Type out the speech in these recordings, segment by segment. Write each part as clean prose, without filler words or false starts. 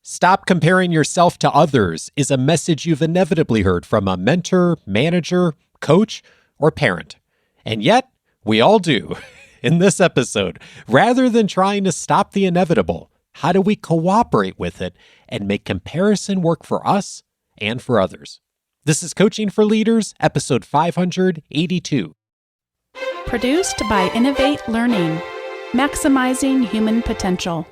Stop comparing yourself to others is a message you've inevitably heard from a mentor, manager, coach, or parent. And yet, we all do. In this episode, rather than trying to stop the inevitable, how do we cooperate with it and make comparison work for us and for others? This is Coaching for Leaders, episode 582. Produced by Innovate Learning, maximizing human potential.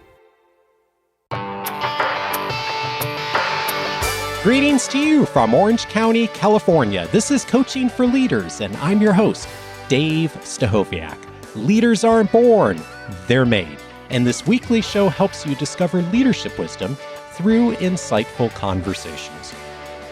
Greetings to you from Orange County, California. This is Coaching for Leaders, and I'm your host, Dave Stachowiak. Leaders aren't born, they're made. And this weekly show helps you discover leadership wisdom through insightful conversations.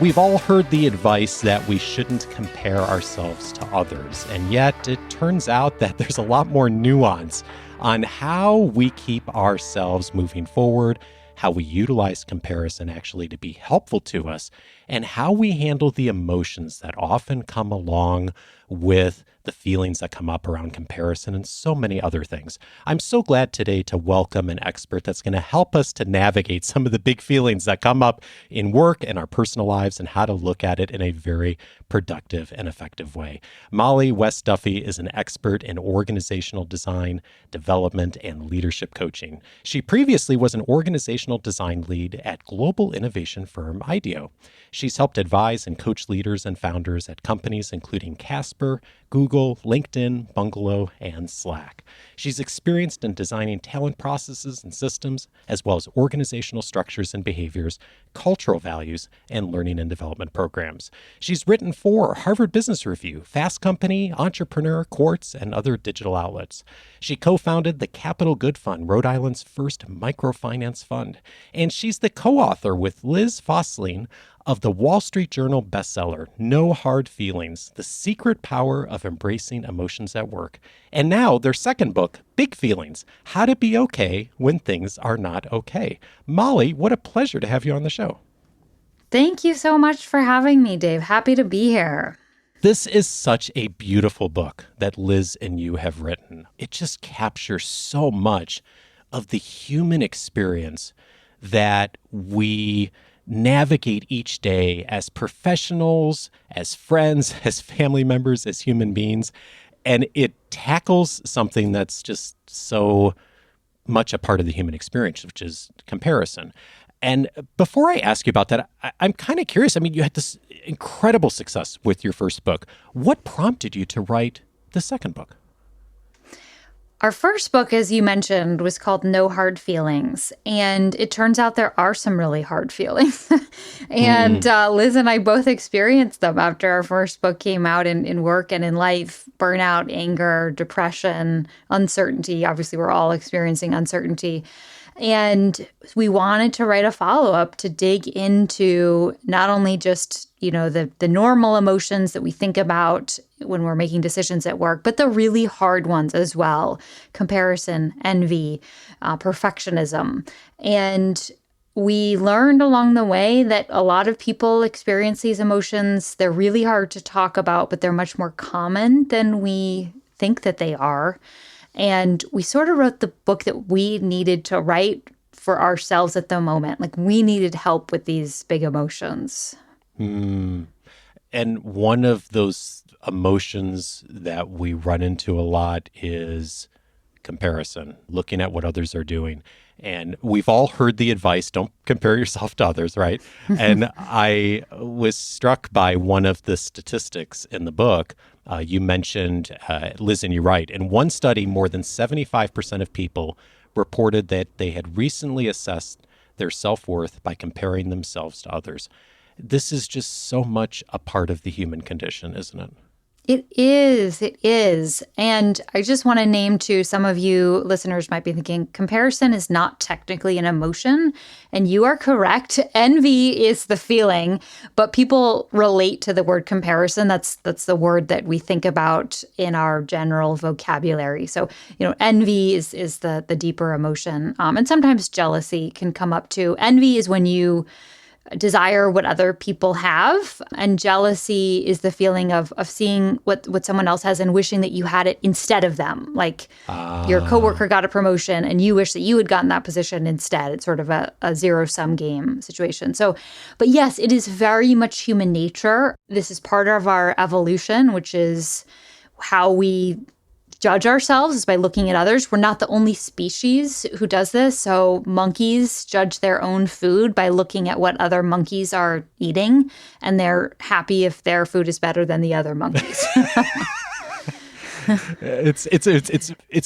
We've all heard the advice that we shouldn't compare ourselves to others, and yet it turns out that there's a lot more nuance on how we keep ourselves moving forward, how we utilize comparison actually to be helpful to us, and how we handle the emotions that often come along with the feelings that come up around comparison and so many other things. I'm so glad today to welcome an expert that's going to help us to navigate some of the big feelings that come up in work and our personal lives and how to look at it in a very productive and effective way. Mollie Duffy is an expert in organizational design, development, and leadership coaching. She previously was an organizational design lead at global innovation firm IDEO. She's helped advise and coach leaders and founders at companies including Casper, Google, LinkedIn, Bungalow, and Slack. She's experienced in designing talent processes and systems, as well as organizational structures and behaviors, cultural values, and learning and development programs. She's written for Harvard Business Review, Fast Company, Entrepreneur, Quartz, and other digital outlets. She co-founded the Capital Good Fund, Rhode Island's first microfinance fund. And she's the co-author with Liz Fosslien of the Wall Street Journal bestseller, No Hard Feelings, The Secret Power of Embracing Emotions at Work. And now their second book, Big Feelings, How to Be Okay When Things Are Not Okay. Mollie, what a pleasure to have you on the show. Thank you so much for having me, Dave. Happy to be here. This is such a beautiful book that Liz and you have written. It just captures so much of the human experience that we navigate each day as professionals, as friends, as family members, as human beings. And it tackles something that's just so much a part of the human experience, which is comparison. And before I ask you about that, I'm kind of curious. I mean, you had this incredible success with your first book. What prompted you to write the second book? Our first book, as you mentioned, was called No Hard Feelings. And it turns out there are some really hard feelings. And Liz and I both experienced them after our first book came out in work and in life. Burnout, anger, depression, uncertainty. Obviously, we're all experiencing uncertainty. And we wanted to write a follow-up to dig into not only just, the normal emotions that we think about when we're making decisions at work, but the really hard ones as well. Comparison, envy, perfectionism. And we learned along the way that a lot of people experience these emotions. They're really hard to talk about, but they're much more common than we think that they are. And we sort of wrote the book that we needed to write for ourselves at the moment. Like, we needed help with these big emotions. And one of those emotions that we run into a lot is comparison, looking at what others are doing. And we've all heard the advice, don't compare yourself to others, right? And I was struck by one of the statistics in the book. You mentioned, Liz, and you write, in one study, more than 75% of people reported that they had recently assessed their self-worth by comparing themselves to others. This is just so much a part of the human condition, isn't it? It is. And I just want to name to some of you listeners might be thinking, comparison is not technically an emotion. And you are correct. Envy is the feeling, but people relate to the word comparison. That's the word that we think about in our general vocabulary. So, envy is the deeper emotion. And sometimes jealousy can come up too. Envy is when you desire what other people have. And jealousy is the feeling of seeing what someone else has and wishing that you had it instead of them. Like your coworker got a promotion and you wish that you had gotten that position instead. It's sort of a zero-sum game situation. So, but yes, it is very much human nature. This is part of our evolution, which is how we judge ourselves is by looking at others. We're not the only species who does this. So monkeys judge their own food by looking at what other monkeys are eating, and they're happy if their food is better than the other monkeys. It's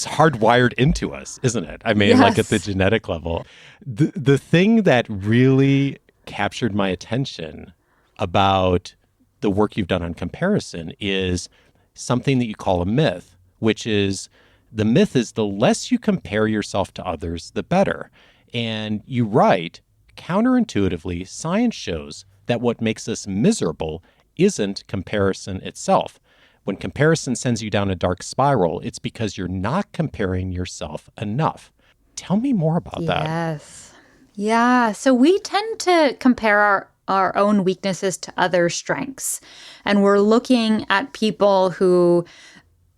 hardwired into us, isn't it? I mean, like at the genetic level. The thing that really captured my attention about the work you've done on comparison is something that you call a myth, which is the myth is the less you compare yourself to others, the better. And you write, counterintuitively, science shows that what makes us miserable isn't comparison itself. When comparison sends you down a dark spiral, it's because you're not comparing yourself enough. Tell me more about that. Yes. Yeah. So we tend to compare our own weaknesses to other strengths. And we're looking at people who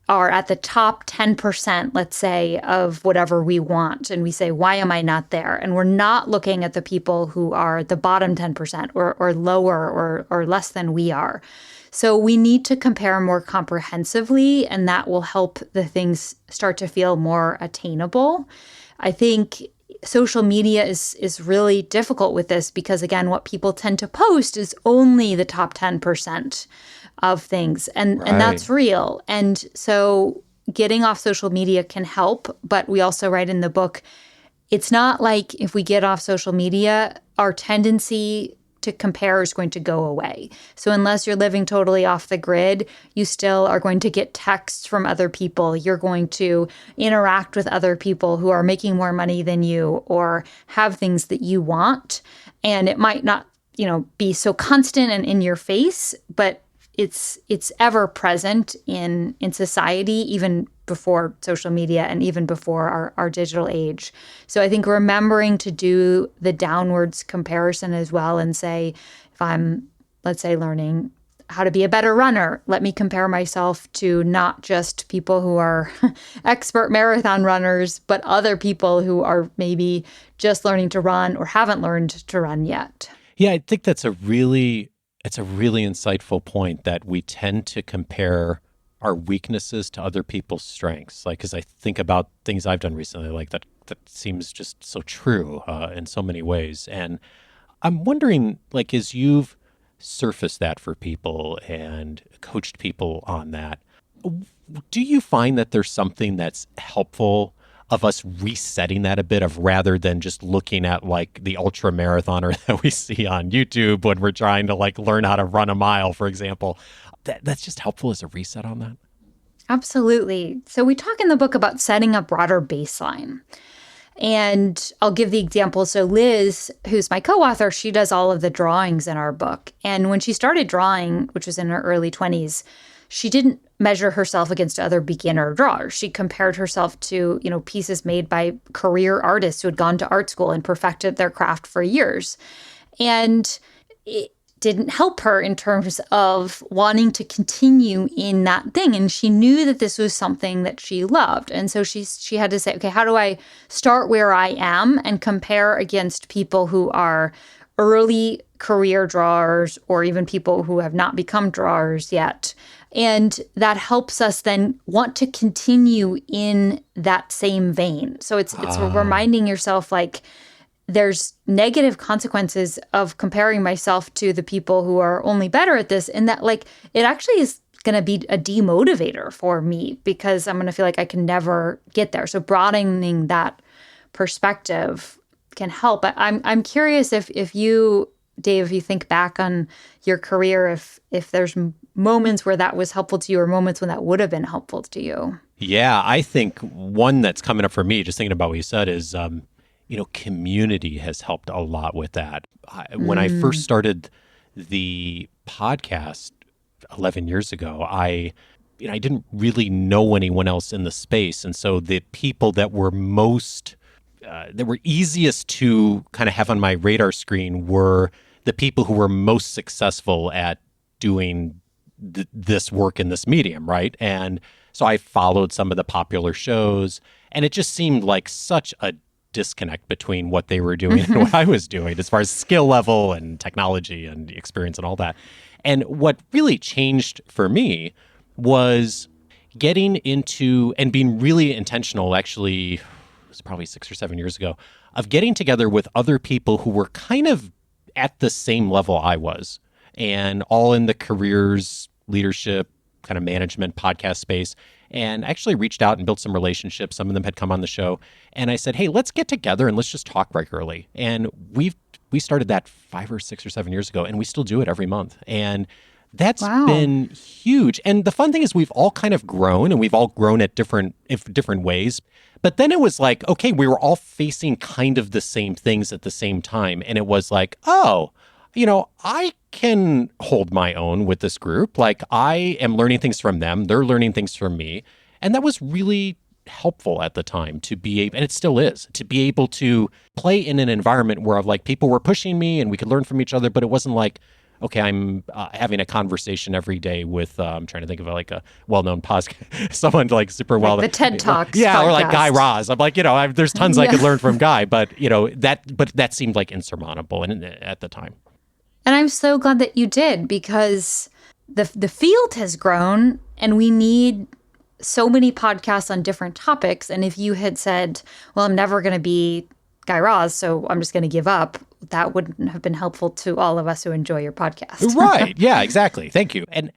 are at the top 10%, let's say, of whatever we want. And we say, why am I not there? And we're not looking at the people who are the bottom 10% or lower or less than we are. So we need to compare more comprehensively, and that will help the things start to feel more attainable. I think social media is really difficult with this because, again, what people tend to post is only the top 10% of things. And that's real. And so getting off social media can help. But we also write in the book, it's not like if we get off social media, our tendency to compare is going to go away. So unless you're living totally off the grid, you still are going to get texts from other people. You're going to interact with other people who are making more money than you or have things that you want. And it might not, be so constant and in your face, but it's ever present in society, even before social media and even before our digital age. So I think remembering to do the downwards comparison as well and say, if I'm, let's say, learning how to be a better runner, let me compare myself to not just people who are expert marathon runners, but other people who are maybe just learning to run or haven't learned to run yet. Yeah, I think it's a really insightful point that we tend to compare our weaknesses to other people's strengths. Like, because I think about things I've done recently, like that seems just so true in so many ways. And I'm wondering, like, as you've surfaced that for people and coached people on that, do you find that there's something that's helpful of us resetting that a bit of rather than just looking at like the ultra marathoner that we see on YouTube when we're trying to like learn how to run a mile, for example? That's just helpful as a reset on that? Absolutely. So we talk in the book about setting a broader baseline. And I'll give the example. So Liz, who's my co-author, she does all of the drawings in our book. And when she started drawing, which was in her early 20s, she didn't measure herself against other beginner drawers. She compared herself to, pieces made by career artists who had gone to art school and perfected their craft for years. And it didn't help her in terms of wanting to continue in that thing. And she knew that this was something that she loved. And so she had to say, okay, how do I start where I am and compare against people who are early career drawers or even people who have not become drawers yet? And that helps us then want to continue in that same vein. So it's reminding yourself, like, there's negative consequences of comparing myself to the people who are only better at this. And that, like, it actually is going to be a demotivator for me because I'm going to feel like I can never get there. So broadening that perspective can help. I'm curious if you, Dave, if you think back on your career, if there's moments where that was helpful to you or moments when that would have been helpful to you. Yeah, I think one that's coming up for me, just thinking about what you said, is, community has helped a lot with that. When I first started the podcast 11 years ago, I didn't really know anyone else in the space. And so the people that were that were easiest to kind of have on my radar screen were the people who were most successful at doing this work in this medium, right? And so I followed some of the popular shows, and it just seemed like such a disconnect between what they were doing and what I was doing as far as skill level and technology and experience and all that. And what really changed for me was getting into and being really intentional, actually, it was probably 6 or 7 years ago, of getting together with other people who were kind of at the same level I was, and all in the careers, leadership, kind of management, podcast space, and actually reached out and built some relationships. Some of them had come on the show. And I said, hey, let's get together and let's just talk regularly. And we started that 5 or 6 or 7 years ago, and we still do it every month. And that's been huge. And the fun thing is we've all kind of grown, and we've all grown at different ways. But then it was like, okay, we were all facing kind of the same things at the same time. And it was like, oh, I can hold my own with this group. Like, I am learning things from them. They're learning things from me. And that was really helpful at the time to be able, and it still is, to be able to play in an environment where like people were pushing me and we could learn from each other. But it wasn't like, okay, I'm having a conversation every day with, I'm trying to think of like a well-known podcast, someone like super well. Like the TED Talks Yeah, podcast. or like Guy Raz. I'm like, there's tons I could learn from Guy, but that seemed like insurmountable at the time. And I'm so glad that you did, because the field has grown and we need so many podcasts on different topics. And if you had said, well, I'm never going to be Guy Raz, so I'm just going to give up, that wouldn't have been helpful to all of us who enjoy your podcast. Right. Yeah, exactly. Thank you. And,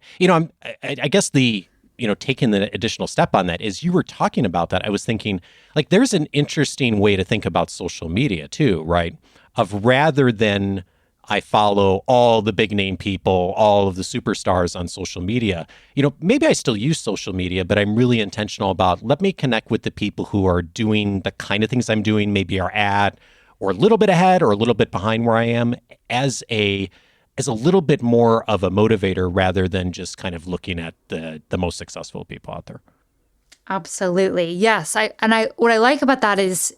I guess taking the additional step on that is you were talking about that. I was thinking, like, there's an interesting way to think about social media too, right? Of rather than I follow all the big name people, all of the superstars on social media. Maybe I still use social media, but I'm really intentional about, let me connect with the people who are doing the kind of things I'm doing, maybe are at, or a little bit ahead or a little bit behind where I am, as a little bit more of a motivator rather than just kind of looking at the most successful people out there. Absolutely. Yes. What I like about that is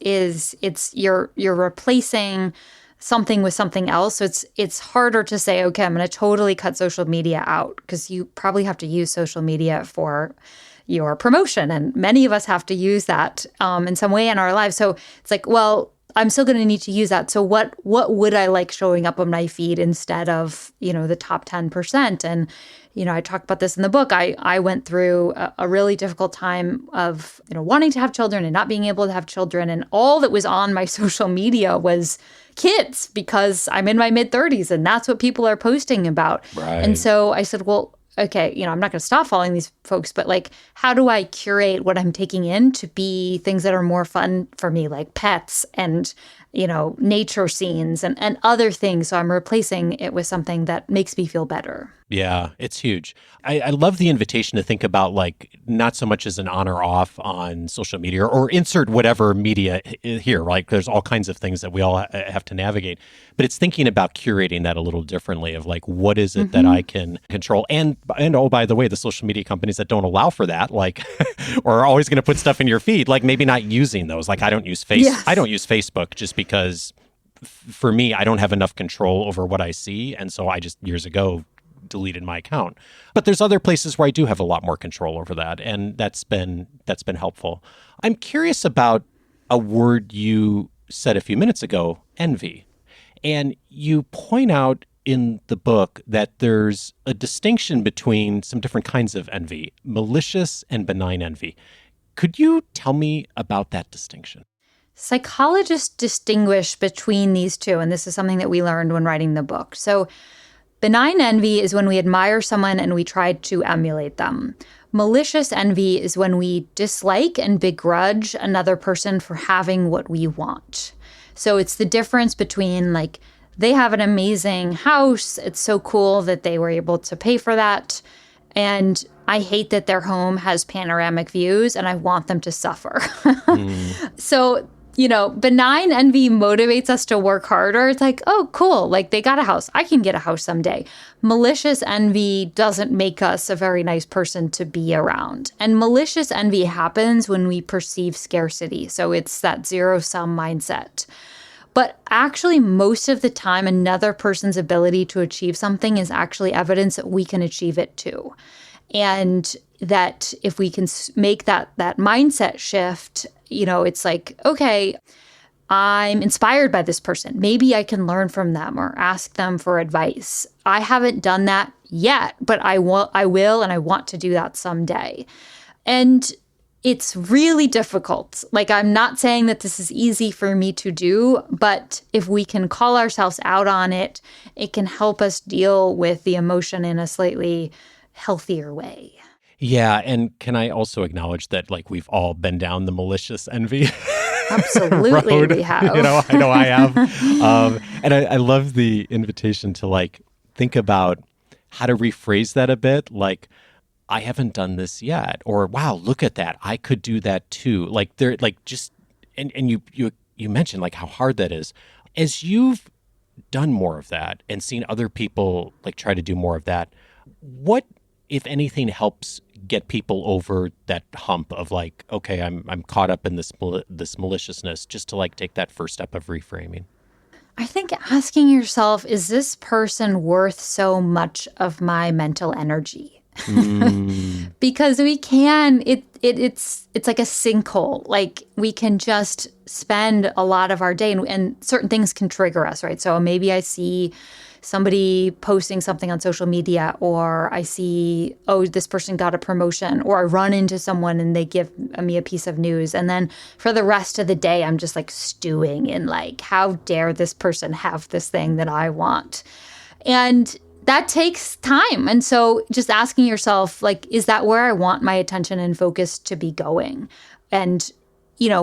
it's you're replacing something with something else. So it's harder to say, okay, I'm going to totally cut social media out, because you probably have to use social media for your promotion. And many of us have to use that in some way in our lives. So it's like, well, I'm still going to need to use that. So what would I like showing up on my feed instead of, the top 10%? And, I talk about this in the book. I went through a really difficult time of, wanting to have children and not being able to have children. And all that was on my social media was kids, because I'm in my mid-30s and that's what people are posting about. Right. And so I said, well, okay, I'm not going to stop following these folks, but like, how do I curate what I'm taking in to be things that are more fun for me, like pets and, nature scenes and other things. So I'm replacing it with something that makes me feel better. Yeah, it's huge. I love the invitation to think about, like, not so much as an on or off on social media or insert whatever media here, right? There's all kinds of things that we all have to navigate. But it's thinking about curating that a little differently of, like, what is it that I can control? And oh, by the way, the social media companies that don't allow for that, like, or are always going to put stuff in your feed, like maybe not using those. Like, I don't use Facebook just because for me, I don't have enough control over what I see. And so I just years ago deleted my account. But there's other places where I do have a lot more control over that. And that's been helpful. I'm curious about a word you said a few minutes ago, envy. And you point out in the book that there's a distinction between some different kinds of envy, malicious and benign envy. Could you tell me about that distinction? Psychologists distinguish between these two, and this is something that we learned when writing the book. So benign envy is when we admire someone and we try to emulate them. Malicious envy is when we dislike and begrudge another person for having what we want. So it's the difference between, like, they have an amazing house, it's so cool that they were able to pay for that, and I hate that their home has panoramic views and I want them to suffer. So, benign envy motivates us to work harder. It's like, oh, cool. Like, they got a house. I can get a house someday. Malicious envy doesn't make us a very nice person to be around. And malicious envy happens when we perceive scarcity. So it's that zero-sum mindset. But actually, most of the time, another person's ability to achieve something is actually evidence that we can achieve it too. And that if we can make that mindset shift, it's like, okay, I'm inspired by this person. Maybe I can learn from them or ask them for advice. I haven't done that yet, but I will, and I want to do that someday. And it's really difficult. Like, I'm not saying that this is easy for me to do, but if we can call ourselves out on it, it can help us deal with the emotion in a slightly healthier way. Yeah. And can I also acknowledge that, like, we've all been down the malicious envy Absolutely, road. we have. I know I have. And I love the invitation to, like, think about how to rephrase that a bit. Like, I haven't done this yet, or wow, look at that, I could do that too. Like, they're like, just and you mentioned like how hard that is. As you've done more of that and seen other people like try to do more of that, what, if anything, helps get people over that hump of like, okay, I'm caught up in this maliciousness, just to like take that first step of reframing? I think asking yourself, is this person worth so much of my mental energy? Because we can, it's like a sinkhole. Like, we can just spend a lot of our day and certain things can trigger us, right? So maybe I see somebody posting something on social media, or I see, oh, this person got a promotion, or I run into someone and they give me a piece of news. And then for the rest of the day, I'm just like stewing in like, how dare this person have this thing that I want? And that takes time. And so just asking yourself, like, is that where I want my attention and focus to be going? And,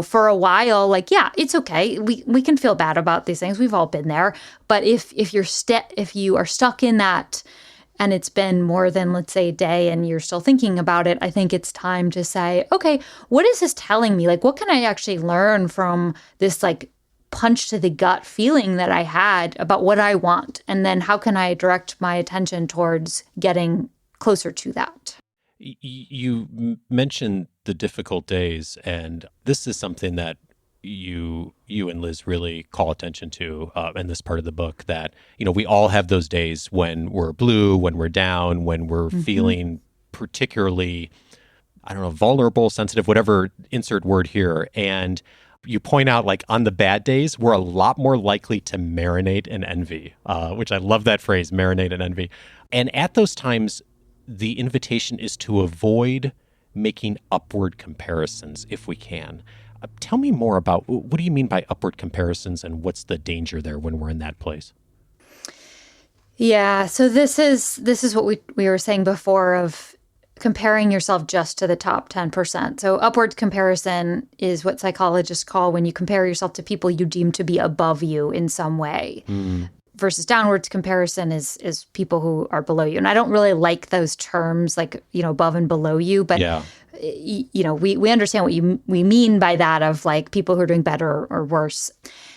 for a while, like, yeah, it's okay. We can feel bad about these things. We've all been there. But if you are stuck in that and it's been more than, let's say, a day and you're still thinking about it, I think it's time to say, okay, what is this telling me? Like, what can I actually learn from this, like, punch to the gut feeling that I had about what I want? And then how can I direct my attention towards getting closer to that? You mentioned the difficult days, and this is something that you and Liz really call attention to in this part of the book, that, we all have those days when we're blue, when we're down, when we're feeling particularly, I don't know, vulnerable, sensitive, whatever, insert word here. And you point out, like, on the bad days, we're a lot more likely to marinate in envy, which I love that phrase, marinate in envy. And at those times, the invitation is to avoid making upward comparisons if we can. Tell me more about, what do you mean by upward comparisons, and what's the danger there when we're in that place? Yeah, so this is what we were saying before, of comparing yourself just to the top 10%. So upward comparison is what psychologists call when you compare yourself to people you deem to be above you in some way. Versus downwards comparison is people who are below you. And I don't really like those terms, like, above and below you, but Yeah. We understand what we mean by that, of like people who are doing better or worse.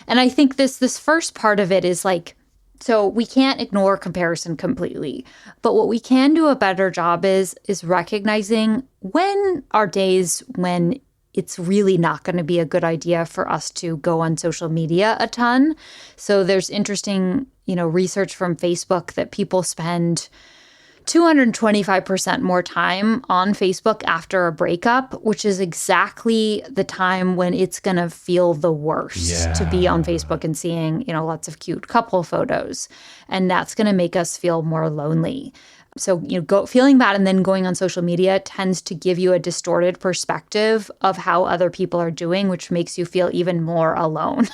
And I think this first part of it is like, so we can't ignore comparison completely, but what we can do a better job is recognizing when are days when it's really not going to be a good idea for us to go on social media a ton. So there's interesting, research from Facebook that people spend 225% more time on Facebook after a breakup, which is exactly the time when it's going to feel the worst to be on Facebook and seeing, lots of cute couple photos. And that's going to make us feel more lonely. So, feeling bad and then going on social media tends to give you a distorted perspective of how other people are doing, which makes you feel even more alone.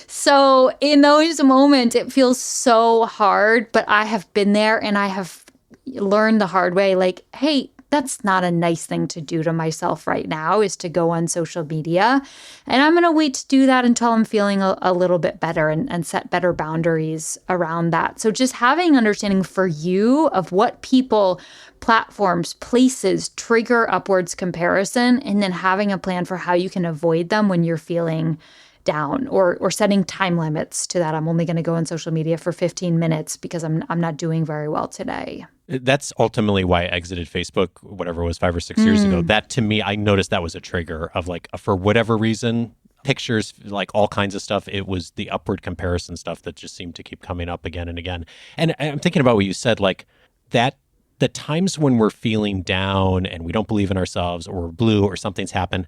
So in those moments, it feels so hard, but I have been there and I have learned the hard way, like, hey, that's not a nice thing to do to myself right now, is to go on social media. And I'm going to wait to do that until I'm feeling a little bit better and set better boundaries around that. So just having understanding for you of what people, platforms, places trigger upwards comparison, and then having a plan for how you can avoid them when you're feeling down, or setting time limits to that. I'm only going to go on social media for 15 minutes because I'm not doing very well today. That's ultimately why I exited Facebook, whatever it was, 5 or 6 years ago. That, to me, I noticed that was a trigger of like, for whatever reason, pictures, like all kinds of stuff. It was the upward comparison stuff that just seemed to keep coming up again and again. And I'm thinking about what you said, like that the times when we're feeling down and we don't believe in ourselves or we're blue or something's happened,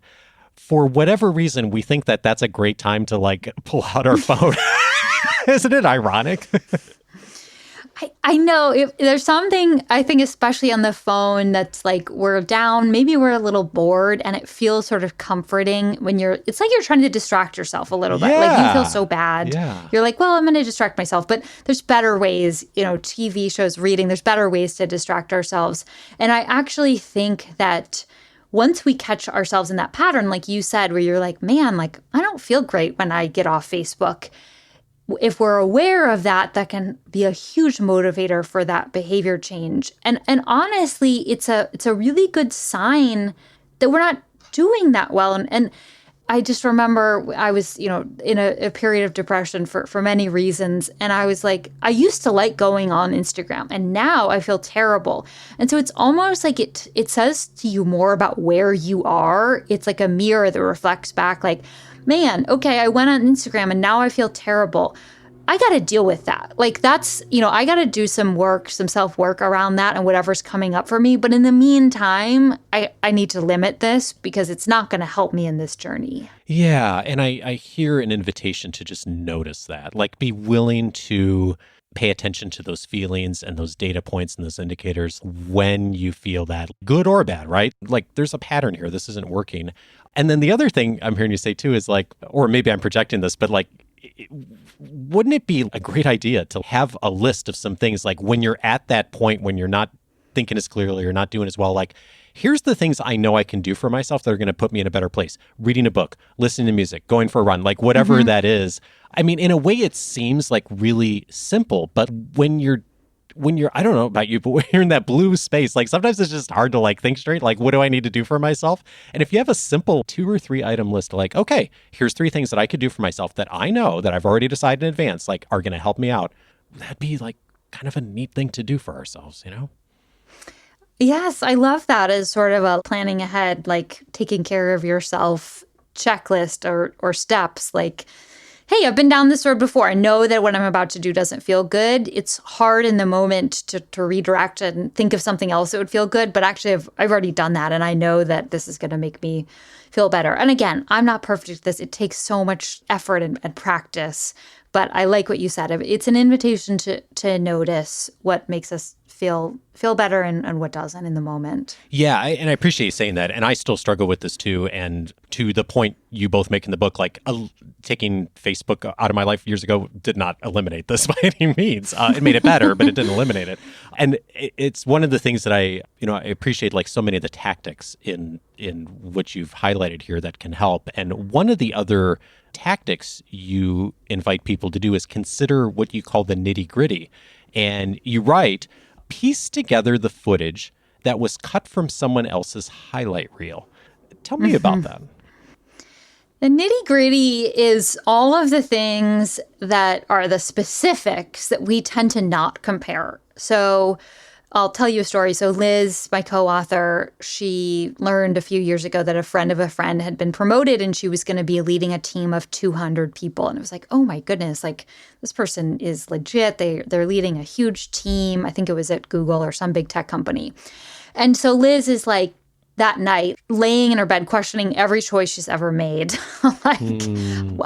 for whatever reason, we think that that's a great time to like pull out our phone. Isn't it ironic? I know there's something, I think, especially on the phone, that's like we're down, maybe we're a little bored, and it feels sort of comforting when it's like you're trying to distract yourself a little bit. Yeah. Like you feel so bad. Yeah. You're like, well, I'm going to distract myself. But there's better ways, TV shows, reading, there's better ways to distract ourselves. And I actually think that once we catch ourselves in that pattern, like you said, where you're like, man, like I don't feel great when I get off Facebook. If we're aware of that, that can be a huge motivator for that behavior change. And honestly, it's a really good sign that we're not doing that well. And I just remember I was, in a period of depression for many reasons. And I was like, I used to like going on Instagram, and now I feel terrible. And so it's almost like it says to you more about where you are. It's like a mirror that reflects back like, man, okay, I went on Instagram and now I feel terrible. I got to deal with that. Like that's, I got to do some work, some self-work around that and whatever's coming up for me. But in the meantime, I need to limit this because it's not going to help me in this journey. Yeah. And I hear an invitation to just notice that, like be willing to pay attention to those feelings and those data points and those indicators when you feel that, good or bad, right? Like there's a pattern here. This isn't working. And then the other thing I'm hearing you say too is like, or maybe I'm projecting this, but like, wouldn't it be a great idea to have a list of some things like when you're at that point, when you're not thinking as clearly or not doing as well, like, here's the things I know I can do for myself that are going to put me in a better place. Reading a book, listening to music, going for a run, like whatever that is. I mean, in a way it seems like really simple, but when you're, I don't know about you, but when you're in that blue space, like sometimes it's just hard to like think straight. Like, what do I need to do for myself? And if you have a simple 2 or 3 item list, like, okay, here's 3 things that I could do for myself that I know that I've already decided in advance, like are going to help me out. That'd be like kind of a neat thing to do for ourselves, Yes, I love that as sort of a planning ahead, like taking care of yourself checklist or steps. Like, hey, I've been down this road before. I know that what I'm about to do doesn't feel good. It's hard in the moment to redirect and think of something else that would feel good. But actually, I've already done that. And I know that this is going to make me feel better. And again, I'm not perfect at this. It takes so much effort and practice. But I like what you said. It's an invitation to notice what makes us feel better and what doesn't in the moment. Yeah, and I appreciate you saying that. And I still struggle with this too. And to the point you both make in the book, like taking Facebook out of my life years ago did not eliminate this by any means. It made it better, but it didn't eliminate it. And it's one of the things that I appreciate, like so many of the tactics in what you've highlighted here that can help. And one of the other tactics you invite people to do is consider what you call the nitty-gritty. And you write, piece together the footage that was cut from someone else's highlight reel. Tell me about that. The nitty-gritty is all of the things that are the specifics that we tend to not compare. So I'll tell you a story. So Liz, my co-author, she learned a few years ago that a friend of a friend had been promoted and she was going to be leading a team of 200 people. And it was like, oh my goodness, like this person is legit. They're leading a huge team. I think it was at Google or some big tech company. And so Liz is like, that night, laying in her bed, questioning every choice she's ever made. Why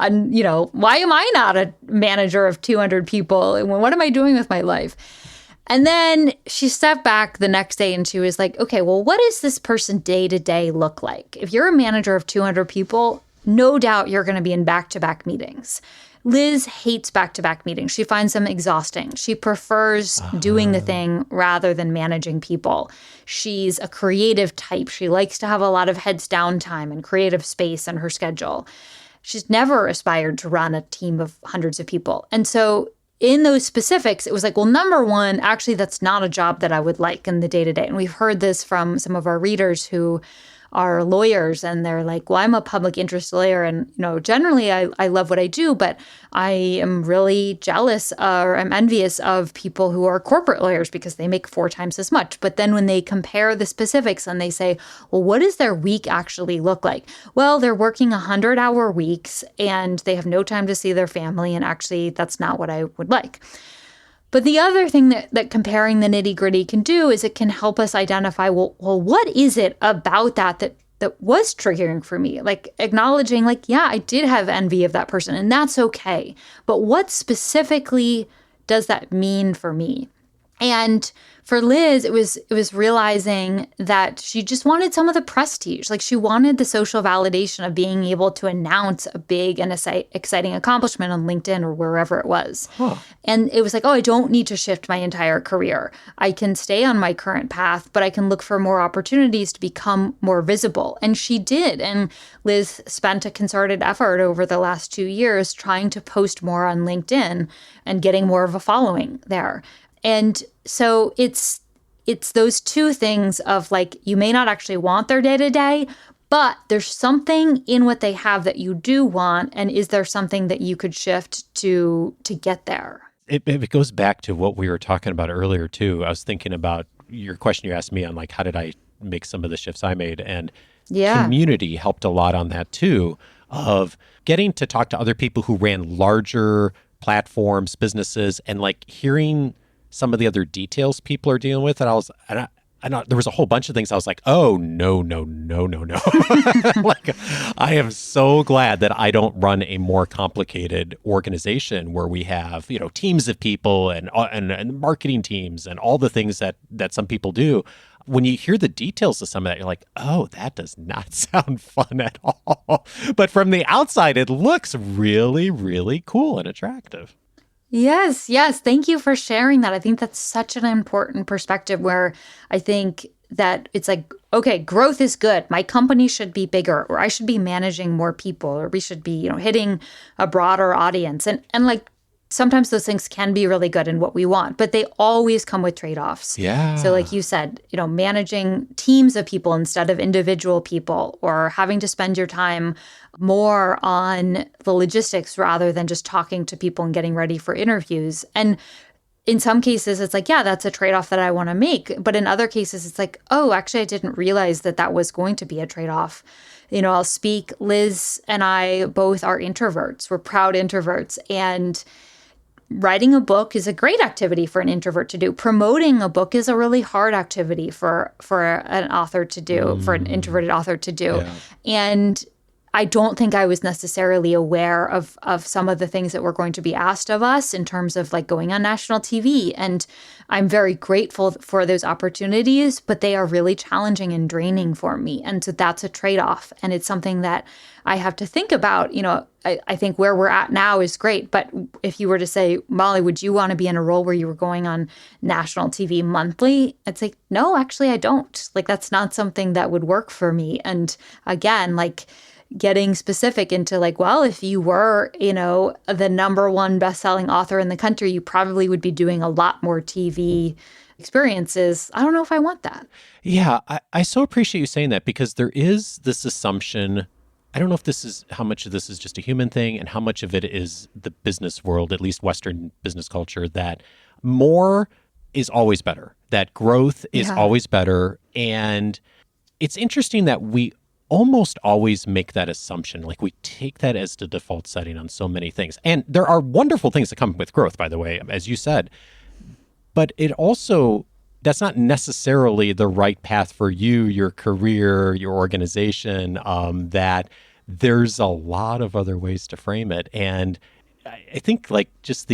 am I not a manager of 200 people? And what am I doing with my life? And then she stepped back the next day and she was like, okay, well, what does this person day to day look like? If you're a manager of 200 people, no doubt you're going to be in back-to-back meetings. Liz hates back-to-back meetings. She finds them exhausting. She prefers doing the thing rather than managing people. She's a creative type. She likes to have a lot of heads down time and creative space in her schedule. She's never aspired to run a team of hundreds of people. And so in those specifics, it was like, well, number one, actually, that's not a job that I would like in the day-to-day. And we've heard this from some of our readers who are lawyers and they're like, well, I'm a public interest lawyer. And, generally I love what I do, but I am really jealous or I'm envious of people who are corporate lawyers because they make 4 times as much. But then when they compare the specifics and they say, well, what does their week actually look like? Well, they're working 100-hour weeks and they have no time to see their family. And actually, that's not what I would like. But the other thing that comparing the nitty-gritty can do is it can help us identify, well, what is it about that was triggering for me? Like acknowledging, like, yeah, I did have envy of that person, and that's okay. But what specifically does that mean for me? And for Liz, it was realizing that she just wanted some of the prestige. Like she wanted the social validation of being able to announce a big and exciting accomplishment on LinkedIn or wherever it was. Huh. And it was like, oh, I don't need to shift my entire career. I can stay on my current path, but I can look for more opportunities to become more visible. And she did. And Liz spent a concerted effort over the last 2 years trying to post more on LinkedIn and getting more of a following there. And so it's those two things of like, you may not actually want their day-to-day, but there's something in what they have that you do want. And is there something that you could shift to get there? It goes back to what we were talking about earlier, too. I was thinking about your question you asked me on like, how did I make some of the shifts I made? And community helped a lot on that, too, of getting to talk to other people who ran larger platforms, businesses, and like hearing some of the other details people are dealing with. And there was a whole bunch of things I was like, oh, no. Like, I am so glad that I don't run a more complicated organization where we have, teams of people and marketing teams and all the things that some people do. When you hear the details of some of that, you're like, oh, that does not sound fun at all. But from the outside, it looks really, really cool and attractive. Yes. Thank you for sharing that. I think that's such an important perspective where I think that it's like, okay, growth is good. My company should be bigger, or I should be managing more people, or we should be, hitting a broader audience. And like sometimes those things can be really good in what we want, but they always come with trade-offs. Yeah. So like you said, managing teams of people instead of individual people, or having to spend your time more on the logistics rather than just talking to people and getting ready for interviews. And in some cases, it's like, yeah, that's a trade-off that I want to make. But in other cases, it's like, oh, actually, I didn't realize that was going to be a trade-off. I'll speak. Liz and I both are introverts. We're proud introverts. And writing a book is a great activity for an introvert to do. Promoting a book is a really hard activity for an author to do, for an introverted author to do. Yeah. And I don't think I was necessarily aware of some of the things that were going to be asked of us in terms of like going on national TV. And I'm very grateful for those opportunities, but they are really challenging and draining for me. And so that's a trade-off. And it's something that I have to think about. I think where we're at now is great. But if you were to say, Molly, would you want to be in a role where you were going on national TV monthly? I'd say, no, actually, I don't. Like, that's not something that would work for me. And again, like, getting specific into like, well, if you were, the number one best-selling author in the country, you probably would be doing a lot more TV experiences. I don't know if I want that. Yeah, I so appreciate you saying that, because there is this assumption. I don't know if how much of this is just a human thing and how much of it is the business world, at least Western business culture, that more is always better, that growth is always better. And it's interesting that we almost always make that assumption. Like, we take that as the default setting on so many things. And there are wonderful things that come with growth, by the way, as you said. But it also, that's not necessarily the right path for you, your career, your organization, that there's a lot of other ways to frame it. And I think like just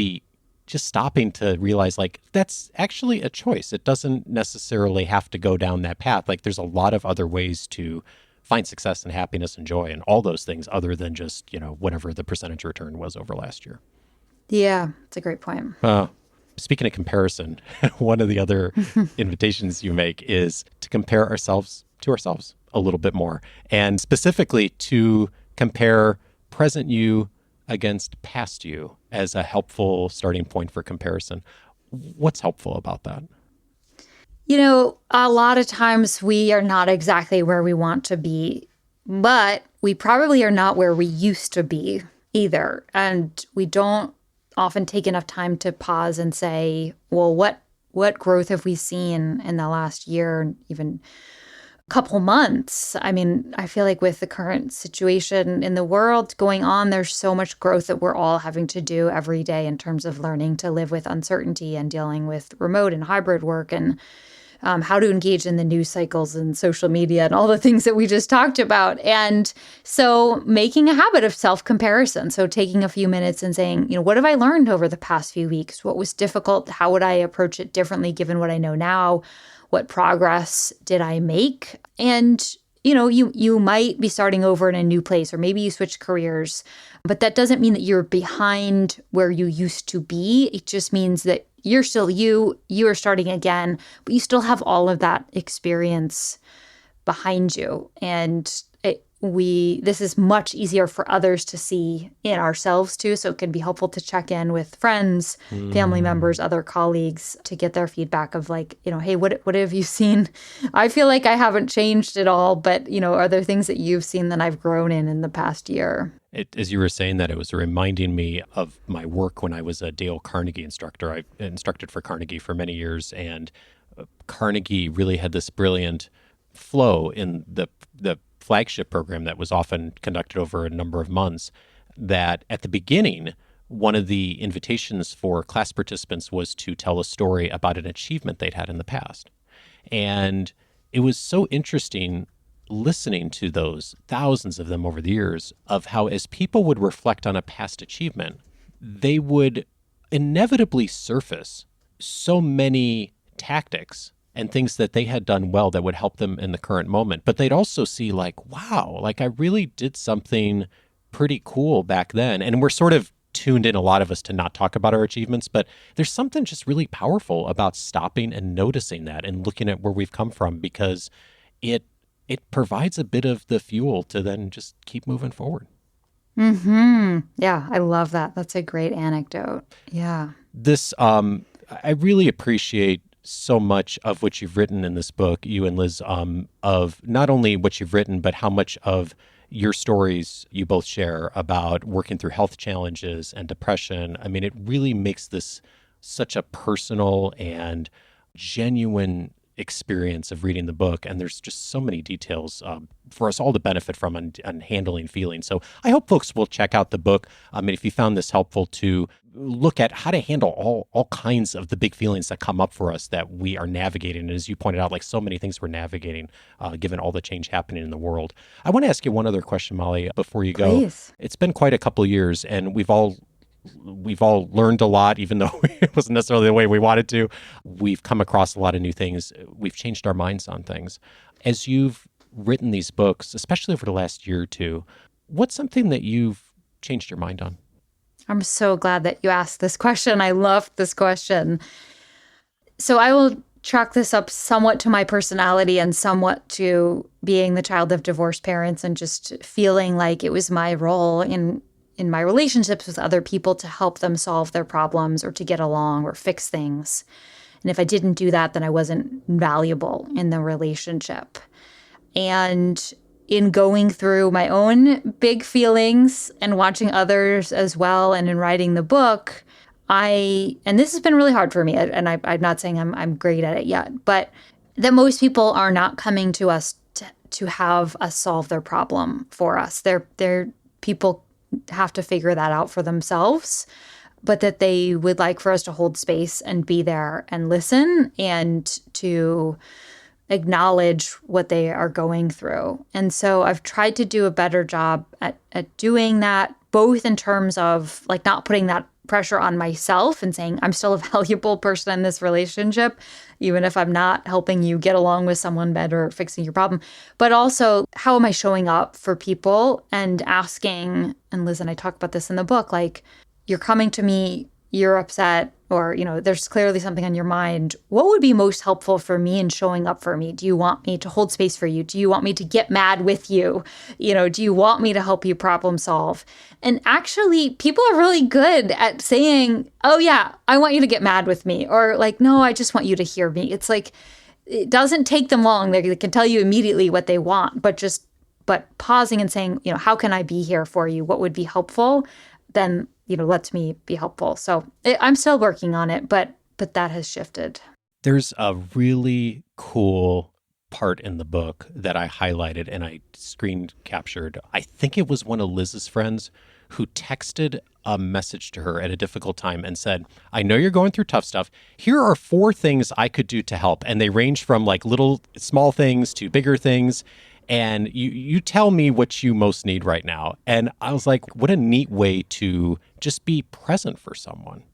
stopping to realize like that's actually a choice. It doesn't necessarily have to go down that path. Like, there's a lot of other ways to find success and happiness and joy and all those things other than just, whatever the percentage return was over last year. Yeah, it's a great point. Speaking of comparison, one of the other invitations you make is to compare ourselves to ourselves a little bit more, and specifically to compare present you against past you as a helpful starting point for comparison. What's helpful about that? A lot of times we are not exactly where we want to be, but we probably are not where we used to be either. And we don't often take enough time to pause and say, well, what growth have we seen in the last year, even couple months? I mean, I feel like with the current situation in the world going on, there's so much growth that we're all having to do every day in terms of learning to live with uncertainty and dealing with remote and hybrid work and how to engage in the news cycles and social media and all the things that we just talked about. And so making a habit of self-comparison. So taking a few minutes and saying, what have I learned over the past few weeks? What was difficult? How would I approach it differently given what I know now? What progress did I make? And you might be starting over in a new place, or maybe you switch careers, but that doesn't mean that you're behind where you used to be. It just means that you're still you are starting again, but you still have all of that experience behind you. And this is much easier for others to see in ourselves too. So it can be helpful to check in with friends, family members, other colleagues to get their feedback of like, hey, what have you seen? I feel like I haven't changed at all, but are there things that you've seen that I've grown in the past year? As you were saying that, it was reminding me of my work when I was a Dale Carnegie instructor. I instructed for Carnegie for many years, and Carnegie really had this brilliant flow in the flagship program that was often conducted over a number of months, that at the beginning, one of the invitations for class participants was to tell a story about an achievement they'd had in the past. And it was so interesting listening to those, thousands of them over the years, of how as people would reflect on a past achievement, they would inevitably surface so many tactics and things that they had done well that would help them in the current moment. But they'd also see like, wow, like I really did something pretty cool back then. And we're sort of tuned in, a lot of us, to not talk about our achievements, but there's something just really powerful about stopping and noticing that and looking at where we've come from, because it provides a bit of the fuel to then just keep moving forward. Yeah, I love that. That's a great anecdote. Yeah. This, I really appreciate so much of what you've written in this book, you and Liz, of not only what you've written, but how much of your stories you both share about working through health challenges and depression. I mean, it really makes this such a personal and genuine experience of reading the book. And there's just so many details for us all to benefit from on handling feelings. So I hope folks will check out the book. And if you found this helpful, to look at how to handle all kinds of the big feelings that come up for us that we are navigating. And as you pointed out, like so many things we're navigating, given all the change happening in the world. I want to ask you one other question, Mollie, before you go. Please. It's been quite a couple of years, and we've all learned a lot, even though it wasn't necessarily the way we wanted to. We've come across a lot of new things. We've changed our minds on things. As you've written these books, especially over the last year or two, what's something that you've changed your mind on? I'm so glad that you asked this question. I love this question. So I will chalk this up somewhat to my personality and somewhat to being the child of divorced parents and just feeling like it was my role in my relationships with other people to help them solve their problems or to get along or fix things. And if I didn't do that, then I wasn't valuable in the relationship. And in going through my own big feelings and watching others as well, and in writing the book, and this has been really hard for me, and I'm not saying I'm great at it yet, but that most people are not coming to us to have us solve their problem for us. They're people have to figure that out for themselves, but that they would like for us to hold space and be there and listen and to acknowledge what they are going through. And so I've tried to do a better job at doing that, both in terms of like not putting that pressure on myself and saying I'm still a valuable person in this relationship, even if I'm not helping you get along with someone better or fixing your problem. But also, how am I showing up for people and asking, and Liz and I talk about this in the book, like, you're coming to me, you're upset, or, there's clearly something on your mind. What would be most helpful for me in showing up for me? Do you want me to hold space for you? Do you want me to get mad with you? Do you want me to help you problem solve? And actually, people are really good at saying, oh yeah, I want you to get mad with me. Or like, no, I just want you to hear me. It's like, it doesn't take them long. They can tell you immediately what they want, but pausing and saying, how can I be here for you? What would be helpful? Then, lets me be helpful. So I'm still working on it, but that has shifted. There's a really cool part in the book that I highlighted and I screen captured. I think it was one of Liz's friends who texted a message to her at a difficult time and said, I know you're going through tough stuff. Here are 4 things I could do to help. And they range from like little small things to bigger things. And you tell me what you most need right now. And I was like, what a neat way to just be present for someone.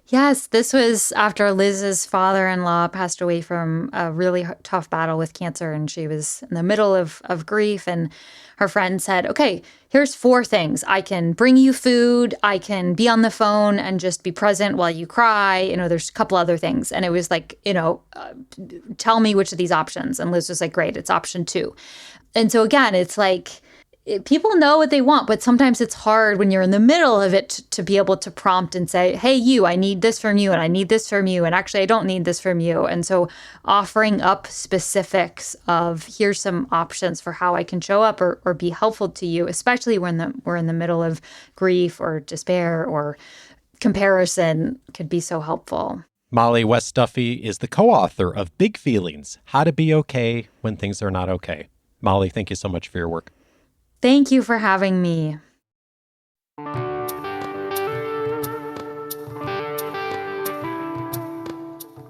Yes, this was after Liz's father-in-law passed away from a really tough battle with cancer, and she was in the middle of grief, and her friend said, okay, here's 4 things. I can bring you food, I can be on the phone and just be present while you cry. There's a couple other things. And it was like, tell me which of these options. And Liz was like, great, it's option 2. And so again, it's like, people know what they want, but sometimes it's hard when you're in the middle of it to be able to prompt and say, hey, I need this from you, and I need this from you, and actually I don't need this from you. And so offering up specifics of here's some options for how I can show up or be helpful to you, especially when we're in the middle of grief or despair or comparison, could be so helpful. Mollie West Duffy is the co-author of Big Feelings, How to Be Okay When Things Are Not Okay. Mollie, thank you so much for your work. Thank you for having me.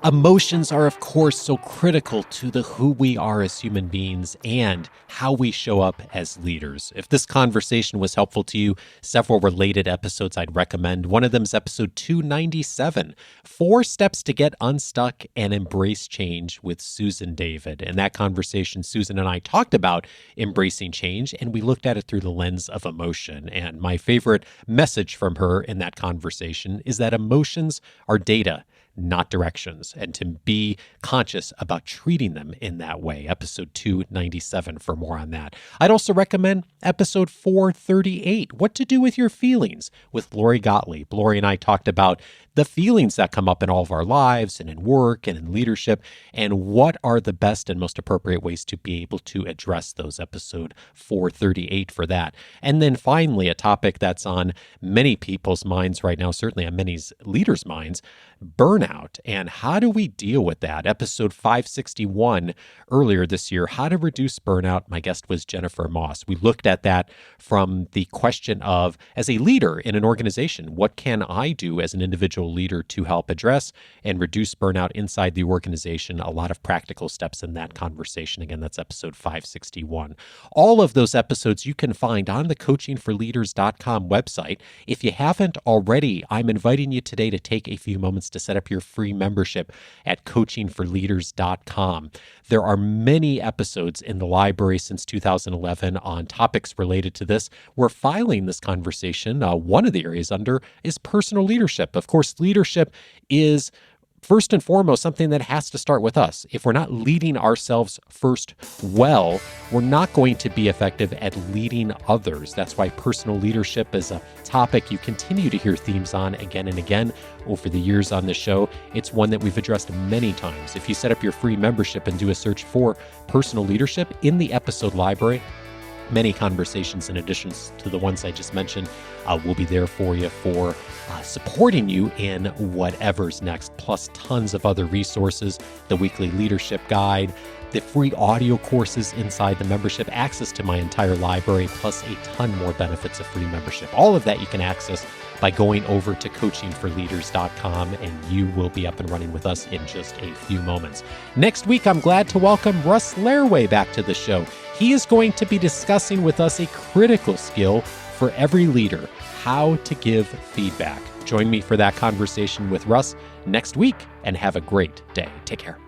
Emotions are, of course, so critical to the who we are as human beings and how we show up as leaders. If this conversation was helpful to you, several related episodes I'd recommend. One of them is episode 297, 4 Steps to Get Unstuck and Embrace Change with Susan David. In that conversation, Susan and I talked about embracing change, and we looked at it through the lens of emotion. And my favorite message from her in that conversation is that emotions are data, not directions, and to be conscious about treating them in that way. Episode 297 for more on that. I'd also recommend episode 438, What to Do with Your Feelings, with Lori Gottlieb. Lori and I talked about the feelings that come up in all of our lives and in work and in leadership, and what are the best and most appropriate ways to be able to address those. Episode 438 for that. And then finally, a topic that's on many people's minds right now, certainly on many leaders' minds, burnout. And how do we deal with that? Episode 561 earlier this year, How to Reduce Burnout. My guest was Jennifer Moss. We looked at that from the question of, as a leader in an organization, what can I do as an individual leader to help address and reduce burnout inside the organization? A lot of practical steps in that conversation. Again, that's episode 561. All of those episodes you can find on the coachingforleaders.com website. If you haven't already, I'm inviting you today to take a few moments to set up your free membership at coachingforleaders.com. There are many episodes in the library since 2011 on topics related to this. We're filing this conversation. One of the areas under is personal leadership. Of course, leadership is first and foremost something that has to start with us. If we're not leading ourselves first well, we're not going to be effective at leading others. That's why personal leadership is a topic you continue to hear themes on again and again over the years on this show. It's one that we've addressed many times. If you set up your free membership and do a search for personal leadership in the episode library, many conversations in addition to the ones I just mentioned will be there for you for supporting you in whatever's next, plus tons of other resources, the weekly leadership guide, the free audio courses inside the membership, access to my entire library, plus a ton more benefits of free membership. All of that you can access by going over to coachingforleaders.com, and you will be up and running with us in just a few moments. Next week, I'm glad to welcome Russ Laraway back to the show. He is going to be discussing with us a critical skill for every leader, how to give feedback. Join me for that conversation with Russ next week, and have a great day. Take care.